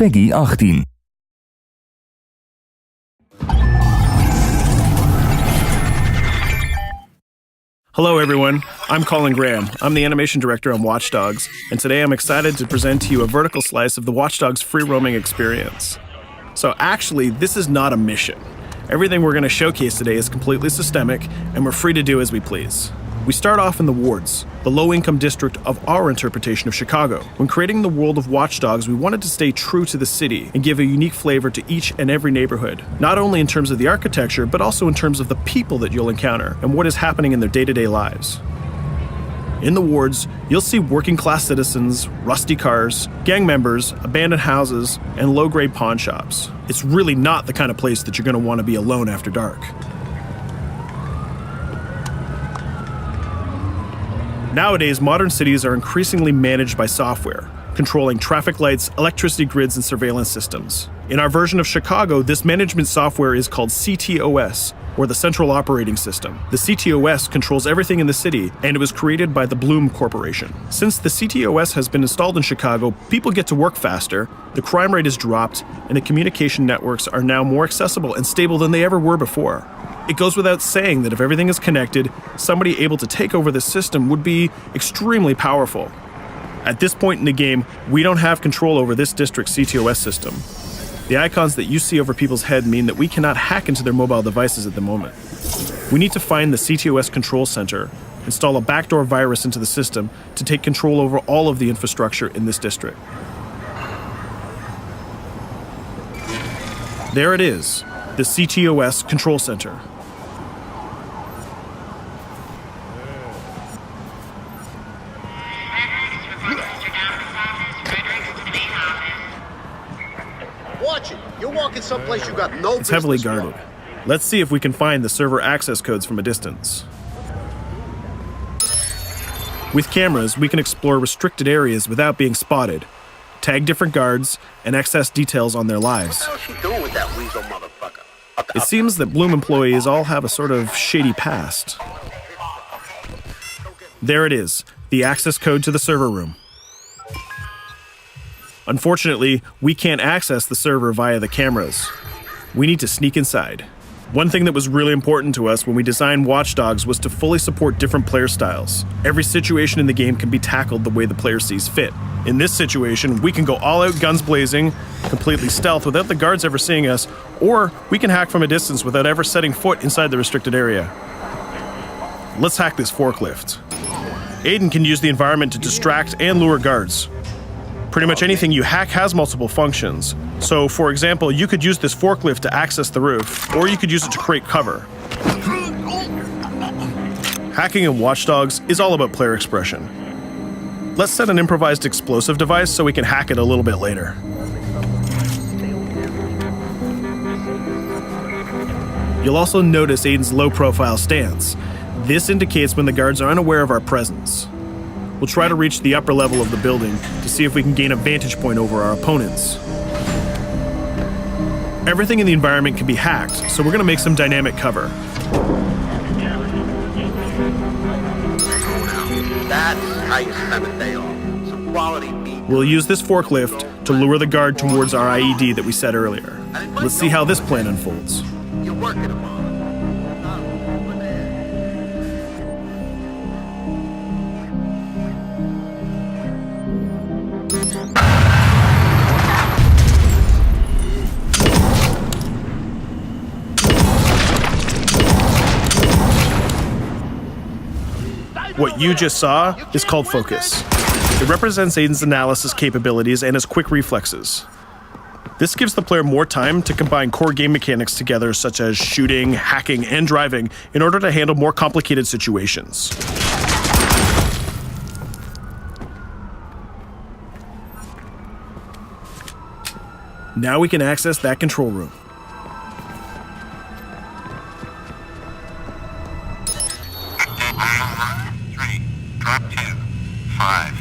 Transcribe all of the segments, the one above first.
PEGI 18. Hello everyone, I'm Colin Graham. I'm the animation director on Watch Dogs, and today I'm excited to present to you a vertical slice of the Watch Dogs free roaming experience. So actually, this is not a mission. Everything we're going to showcase today is completely systemic, and we're free to do as we please. We start off in the wards, the low-income district of our interpretation of Chicago. When creating the world of Watch Dogs, we wanted to stay true to the city and give a unique flavor to each and every neighborhood, not only in terms of the architecture, but also in terms of the people that you'll encounter and what is happening in their day-to-day lives. In the wards, you'll see working-class citizens, rusty cars, gang members, abandoned houses, and low-grade pawn shops. It's really not the kind of place that you're going to want to be alone after dark. Nowadays, modern cities are increasingly managed by software, controlling traffic lights, electricity grids, and surveillance systems. In our version of Chicago, this management software is called CTOS, or the Central Operating System. The CTOS controls everything in the city, and it was created by the Bloom Corporation. Since the CTOS has been installed in Chicago, people get to work faster, the crime rate is dropped, and the communication networks are now more accessible and stable than they ever were before. It goes without saying that if everything is connected, somebody able to take over the system would be extremely powerful. At this point in the game, we don't have control over this district's CTOS system. The icons that you see over people's head mean that we cannot hack into their mobile devices at the moment. We need to find the CTOS control center, install a backdoor virus into the system to take control over all of the infrastructure in this district. There it is, the CTOS control center. Watch it. You're walking someplace you got no business. It's heavily guarded. Let's see if we can find the server access codes from a distance. With cameras, we can explore restricted areas without being spotted, tag different guards, and access details on their lives. What the hell is she doing with that weasel motherfucker? It seems that Bloom employees all have a sort of shady past. There it is, the access code to the server room. Unfortunately, we can't access the server via the cameras. We need to sneak inside. One thing that was really important to us when we designed Watch Dogs was to fully support different player styles. Every situation in the game can be tackled the way the player sees fit. In this situation, we can go all out guns blazing, completely stealth without the guards ever seeing us, or we can hack from a distance without ever setting foot inside the restricted area. Let's hack this forklift. Aiden can use the environment to distract and lure guards. Pretty much anything you hack has multiple functions. So, for example, you could use this forklift to access the roof, or you could use it to create cover. Hacking in Watch Dogs is all about player expression. Let's set an improvised explosive device so we can hack it a little bit later. You'll also notice Aiden's low-profile stance. This indicates when the guards are unaware of our presence. We'll try to reach the upper level of the building to see if we can gain a vantage point over our opponents. Everything in the environment can be hacked, so we're going to make some dynamic cover. That's how you spend a day off. Some quality meat. We'll use this forklift to lure the guard towards our IED that we set earlier. Let's see how this plan unfolds. You're working them on. What you just saw is called focus. It represents Aiden's analysis capabilities and his quick reflexes. This gives the player more time to combine core game mechanics together, such as shooting, hacking, and driving, in order to handle more complicated situations. Now we can access that control room. Drop 2, 5.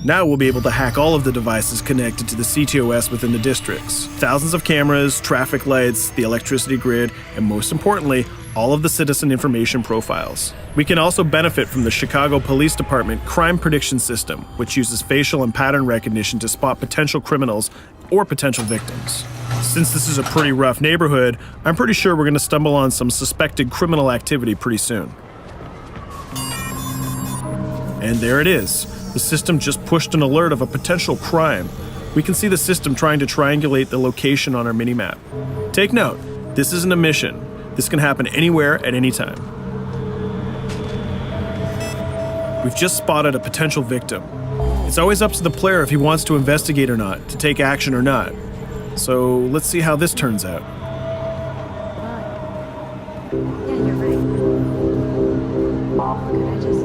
Now we'll be able to hack all of the devices connected to the CTOS within the districts. Thousands of cameras, traffic lights, the electricity grid, and most importantly, all of the citizen information profiles. We can also benefit from the Chicago Police Department Crime Prediction System, which uses facial and pattern recognition to spot potential criminals or potential victims. Since this is a pretty rough neighborhood, I'm pretty sure we're going to stumble on some suspected criminal activity pretty soon. And there it is. The system just pushed an alert of a potential crime. We can see the system trying to triangulate the location on our minimap. Take note, this isn't a mission. This can happen anywhere at any time. We've just spotted a potential victim. It's always up to the player if he wants to investigate or not, to take action or not. So let's see how this turns out. Yeah, you're right. Could I just...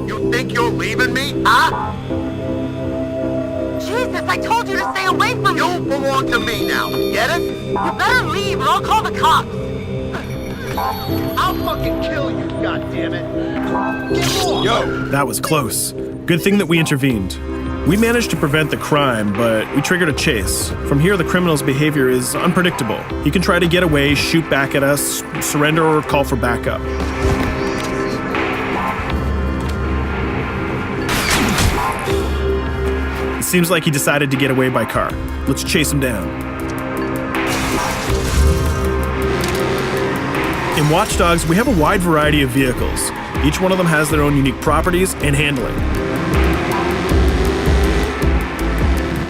You think you're leaving me? Huh? Jesus, I told you to stay away from me! You belong to me now. Get it? You better leave or I'll call the cops! I'll fucking kill you, goddammit. Get off! Yo! That was close. Good thing that we intervened. We managed to prevent the crime, but we triggered a chase. From here, the criminal's behavior is unpredictable. He can try to get away, shoot back at us, surrender, or call for backup. It seems like he decided to get away by car. Let's chase him down. In Watch Dogs, we have a wide variety of vehicles. Each one of them has their own unique properties and handling.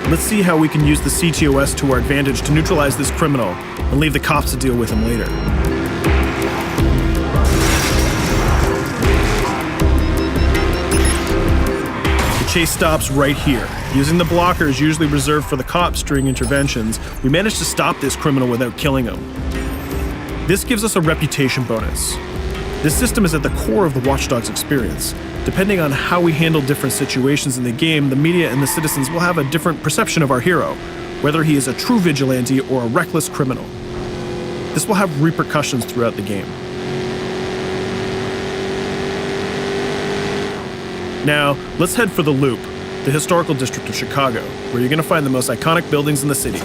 Let's see how we can use the CTOS to our advantage to neutralize this criminal and leave the cops to deal with him later. The chase stops right here. Using the blockers usually reserved for the cops during interventions, we managed to stop this criminal without killing him. This gives us a reputation bonus. This system is at the core of the Watch Dogs experience. Depending on how we handle different situations in the game, the media and the citizens will have a different perception of our hero, whether he is a true vigilante or a reckless criminal. This will have repercussions throughout the game. Now, let's head for the Loop, the historical district of Chicago, where you're going to find the most iconic buildings in the city.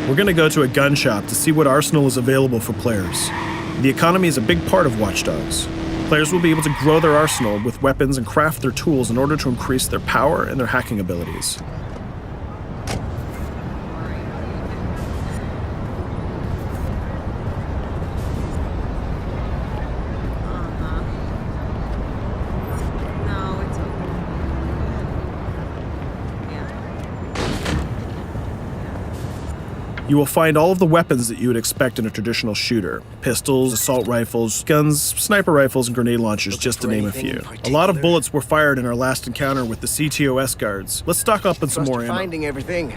We're going to go to a gun shop to see what arsenal is available for players. The economy is a big part of Watch Dogs. Players will be able to grow their arsenal with weapons and craft their tools in order to increase their power and their hacking abilities. No, it's okay. You will find all of the weapons that you would expect in a traditional shooter. Pistols, assault rifles, guns, sniper rifles, and grenade launchers, just to name a few. A lot of bullets were fired in our last encounter with the CTOS guards. Let's stock up on some more ammo. Finding everything.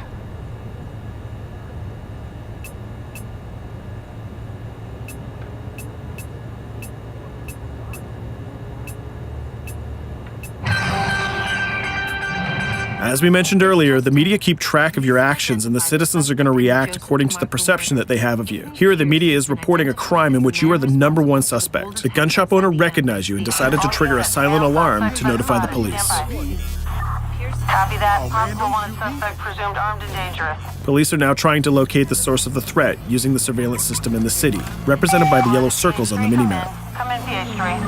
As we mentioned earlier, the media keep track of your actions and the citizens are going to react according to the perception that they have of you. Here, the media is reporting a crime in which you are the #1 suspect. The gun shop owner recognized you and decided to trigger a silent alarm to notify the police. Copy that. Possible one suspect presumed armed and dangerous. Police are now trying to locate the source of the threat using the surveillance system in the city, represented by the yellow circles on the minimap. Come in, PH3.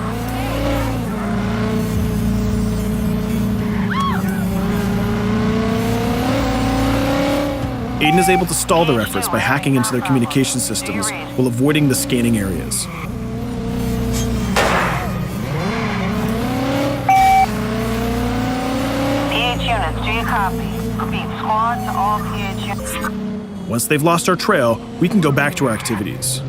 Aiden is able to stall their efforts by hacking into their communication systems while avoiding the scanning areas. PH units, do you copy? Repeat, squad to all PH units. Once they've lost our trail, we can go back to our activities.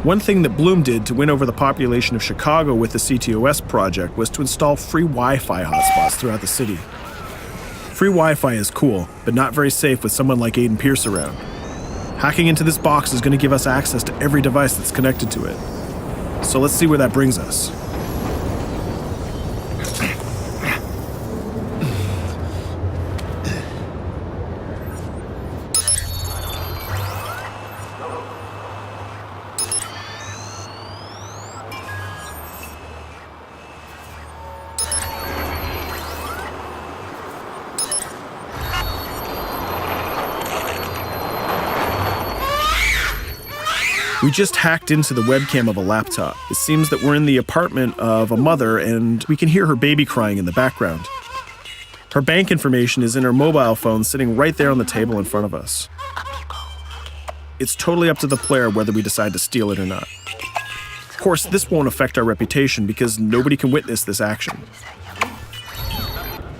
One thing that Bloom did to win over the population of Chicago with the CTOS project was to install free Wi-Fi hotspots throughout the city. Free Wi-Fi is cool, but not very safe with someone like Aiden Pierce around. Hacking into this box is going to give us access to every device that's connected to it. So let's see where that brings us. We just hacked into the webcam of a laptop. It seems that we're in the apartment of a mother and we can hear her baby crying in the background. Her bank information is in her mobile phone sitting right there on the table in front of us. It's totally up to the player whether we decide to steal it or not. Of course, this won't affect our reputation because nobody can witness this action.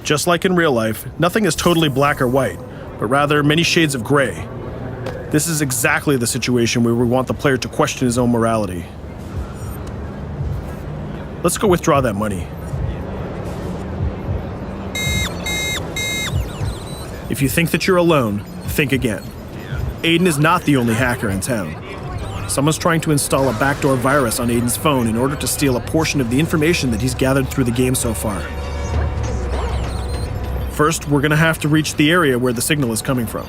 Just like in real life, nothing is totally black or white, but rather many shades of gray. This is exactly the situation where we want the player to question his own morality. Let's go withdraw that money. If you think that you're alone, think again. Aiden is not the only hacker in town. Someone's trying to install a backdoor virus on Aiden's phone in order to steal a portion of the information that he's gathered through the game so far. First, we're going to have to reach the area where the signal is coming from.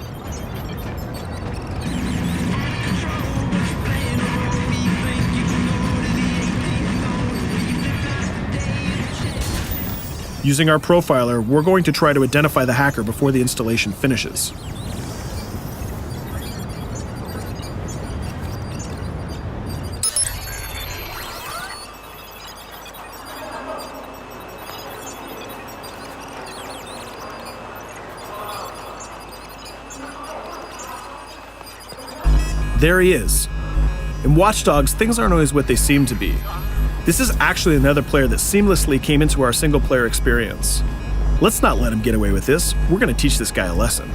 Using our profiler, we're going to try to identify the hacker before the installation finishes. There he is. In Watch Dogs, things aren't always what they seem to be. This is actually another player that seamlessly came into our single-player experience. Let's not let him get away with this. We're going to teach this guy a lesson.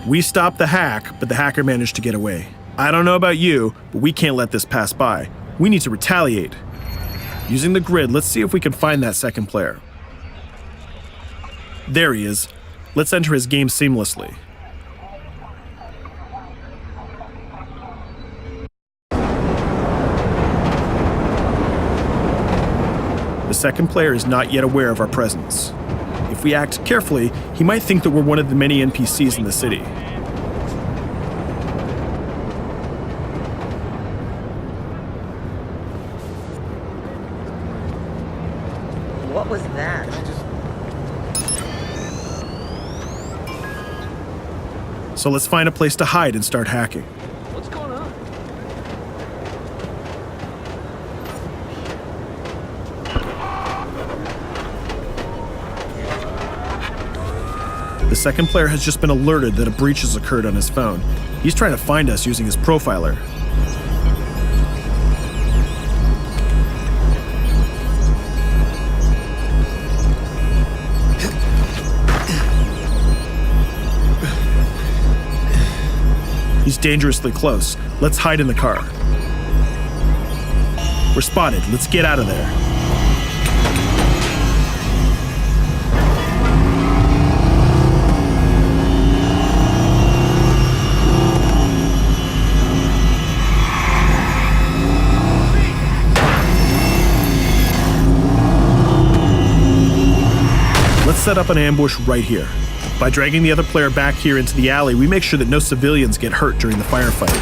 We stopped the hack, but the hacker managed to get away. I don't know about you, but we can't let this pass by. We need to retaliate. Using the grid, let's see if we can find that second player. There he is. Let's enter his game seamlessly. The second player is not yet aware of our presence. If we act carefully, he might think that we're one of the many NPCs in the city. What was that? So let's find a place to hide and start hacking. What's going on? The second player has just been alerted that a breach has occurred on his phone. He's trying to find us using his profiler. He's dangerously close. Let's hide in the car. We're spotted. Let's get out of there. Let's set up an ambush right here. By dragging the other player back here into the alley, we make sure that no civilians get hurt during the firefight.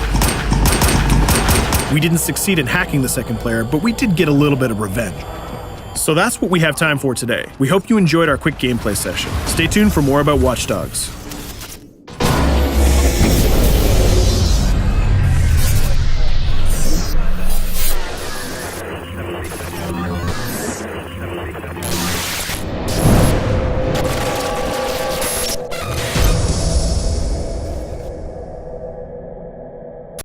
We didn't succeed in hacking the second player, but we did get a little bit of revenge. So that's what we have time for today. We hope you enjoyed our quick gameplay session. Stay tuned for more about Watch Dogs.